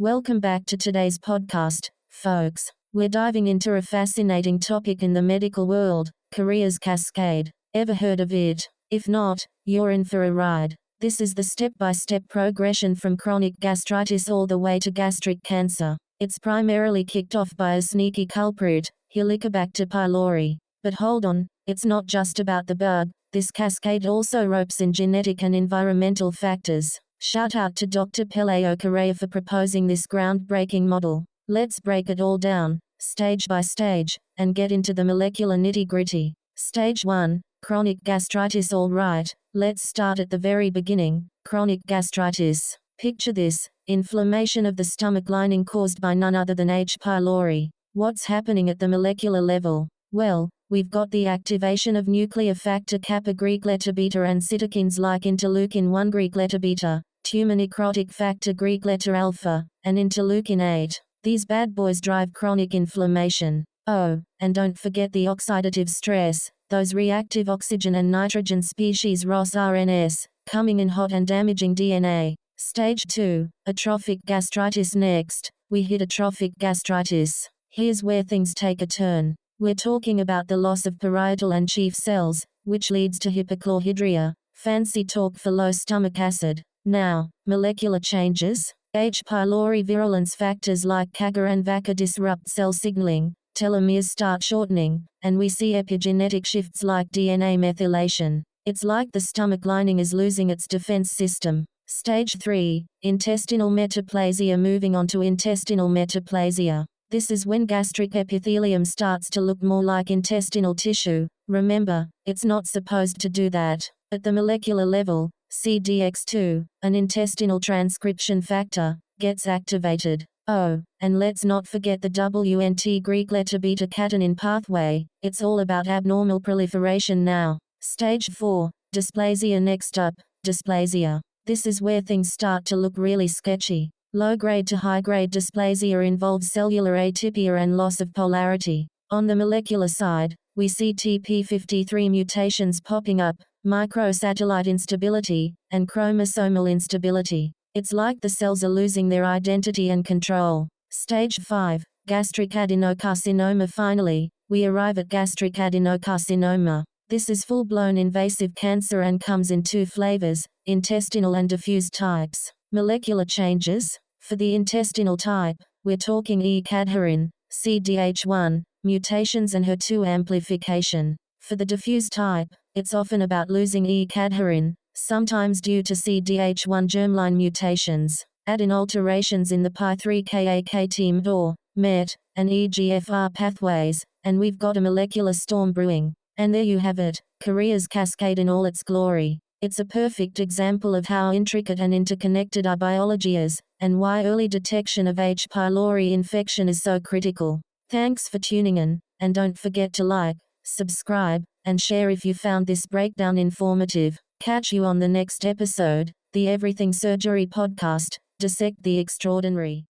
Welcome back to today's podcast, folks. We're diving into a fascinating topic in the medical world, Correas Cascade. Ever heard of it? If not, you're in for a ride. This is the step-by-step progression from chronic gastritis all the way to gastric cancer. It's primarily kicked off by a sneaky culprit, Helicobacter pylori. But hold on, it's not just about the bug. This cascade also ropes in genetic and environmental factors. Shout out to Dr. Peleo Correa for proposing this groundbreaking model. Let's break it all down, stage by stage, and get into the molecular nitty-gritty. Stage 1, chronic gastritis. All right, let's start at the very beginning. Chronic gastritis. Picture this, inflammation of the stomach lining caused by none other than H. pylori. What's happening at the molecular level? Well, we've got the activation of nuclear factor kappa Greek letter beta and cytokines like interleukin-1 Greek letter beta, tumor necrotic factor Greek letter alpha, and interleukin-8. These bad boys drive chronic inflammation. Oh, and don't forget the oxidative stress, those reactive oxygen and nitrogen species ROS RNS, coming in hot and damaging DNA. Stage 2, atrophic gastritis. Next, we hit atrophic gastritis. Here's where things take a turn. We're talking about the loss of parietal and chief cells, which leads to hypochlorhydria, fancy talk for low stomach acid. Now, molecular changes. H. pylori virulence factors like CAGA and VACA disrupt cell signaling, telomeres start shortening, and we see epigenetic shifts like DNA methylation. It's like the stomach lining is losing its defense system. Stage 3, intestinal metaplasia. Moving on to intestinal metaplasia. This is when gastric epithelium starts to look more like intestinal tissue. Remember, it's not supposed to do that. At the molecular level, CDX2, an intestinal transcription factor, gets activated. Oh, and let's not forget the WNT Greek letter beta catenin pathway. It's all about abnormal proliferation now. Stage 4, dysplasia. Next up, dysplasia. This is where things start to look really sketchy. Low-grade to high-grade dysplasia involves cellular atypia and loss of polarity. On the molecular side, we see TP53 mutations popping up, microsatellite instability, and chromosomal instability. It's like the cells are losing their identity and control. Stage 5, gastric adenocarcinoma. Finally, we arrive at gastric adenocarcinoma. This is full-blown invasive cancer and comes in two flavors, intestinal and diffuse types. Molecular changes. For the intestinal type, we're talking E-cadherin, CDH1, mutations and HER2 amplification. For the diffuse type, it's often about losing E-cadherin, sometimes due to CDH1 germline mutations. Add in alterations in the PI3K/AKT mTOR, MET, and EGFR pathways, and we've got a molecular storm brewing. And there you have it, Correas Cascade in all its glory. It's a perfect example of how intricate and interconnected our biology is, and why early detection of H. pylori infection is so critical. Thanks for tuning in, and don't forget to like, subscribe, and share if you found this breakdown informative. Catch you on the next episode, the Everything Surgery Podcast, Dissect the Extraordinary.